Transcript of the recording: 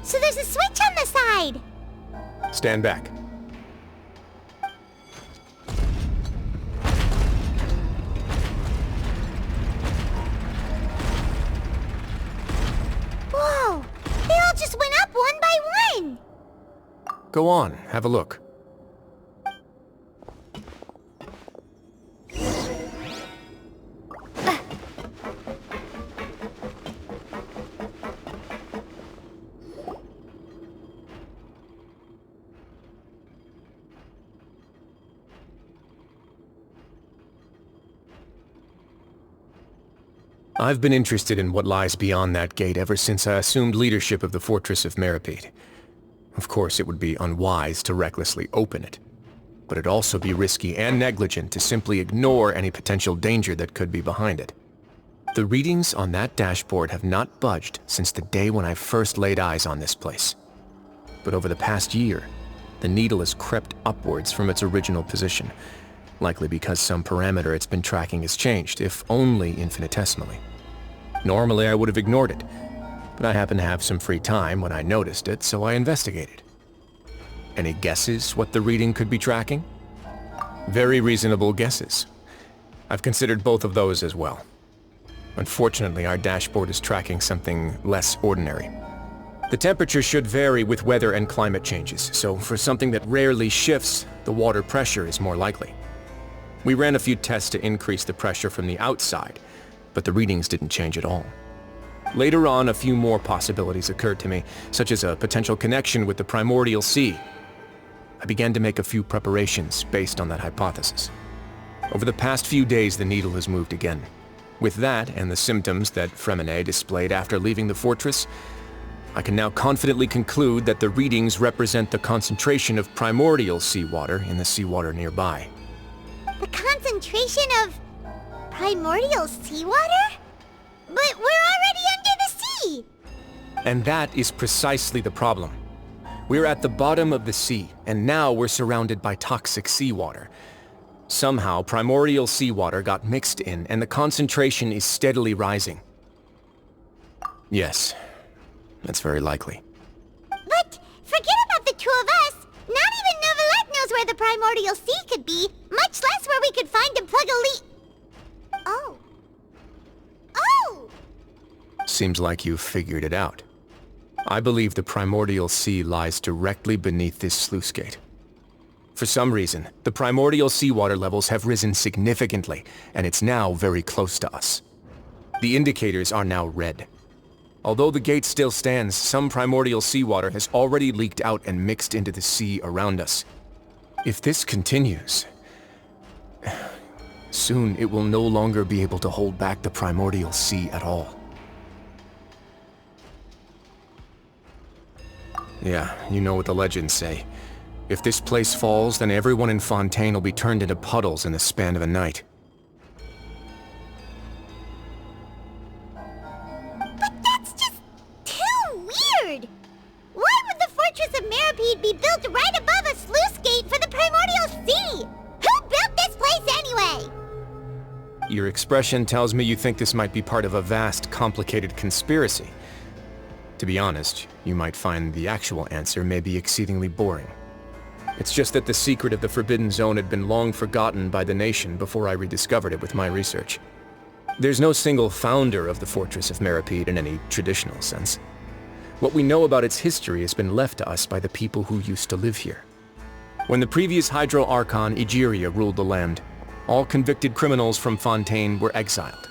So there's a switch on the side! Stand back. Whoa! They all just went up one by one! Go on, have a look. I've been interested in what lies beyond that gate ever since I assumed leadership of the Fortress of Meripede. Of course, it would be unwise to recklessly open it, but it'd also be risky and negligent to simply ignore any potential danger that could be behind it. The readings on that dashboard have not budged since the day when I first laid eyes on this place. But over the past year, the needle has crept upwards from its original position, likely because some parameter it's been tracking has changed, if only infinitesimally. Normally I would have ignored it, but I happened to have some free time when I noticed it, so I investigated. Any guesses what the reading could be tracking? Very reasonable guesses. I've considered both of those as well. Unfortunately, our dashboard is tracking something less ordinary. The temperature should vary with weather and climate changes, so for something that rarely shifts, the water pressure is more likely. We ran a few tests to increase the pressure from the outside, but the readings didn't change at all. Later on, a few more possibilities occurred to me, such as a potential connection with the primordial sea. I began to make a few preparations based on that hypothesis. Over the past few days, the needle has moved again. With that, and the symptoms that Fremine displayed after leaving the fortress, I can now confidently conclude that the readings represent the concentration of primordial seawater in the seawater nearby. The concentration of primordial seawater? But we're already under the sea! And that is precisely the problem. We're at the bottom of the sea, and now we're surrounded by toxic seawater. Somehow, primordial seawater got mixed in, and the concentration is steadily rising. Yes, that's very likely. But forget about the two of us! Not even Neuvillette knows where the primordial sea could be, much less where we could find and plug a leak. Oh. Oh! Seems like you've figured it out. I believe the primordial sea lies directly beneath this sluice gate. For some reason, the primordial seawater levels have risen significantly, and it's now very close to us. The indicators are now red. Although the gate still stands, some primordial seawater has already leaked out and mixed into the sea around us. If this continues, soon it will no longer be able to hold back the primordial sea at all. Yeah, you know what the legends say. If this place falls, then everyone in Fontaine will be turned into puddles in the span of a night. But that's just too weird! Why would the Fortress of Meripede be built right above a sluice gate for the primordial sea? Who built this place anyway? Your expression tells me you think this might be part of a vast, complicated conspiracy. To be honest, you might find the actual answer may be exceedingly boring. It's just that the secret of the Forbidden Zone had been long forgotten by the nation before I rediscovered it with my research. There's no single founder of the Fortress of Meripede in any traditional sense. What we know about its history has been left to us by the people who used to live here. When the previous Hydro Archon Egeria ruled the land, all convicted criminals from Fontaine were exiled.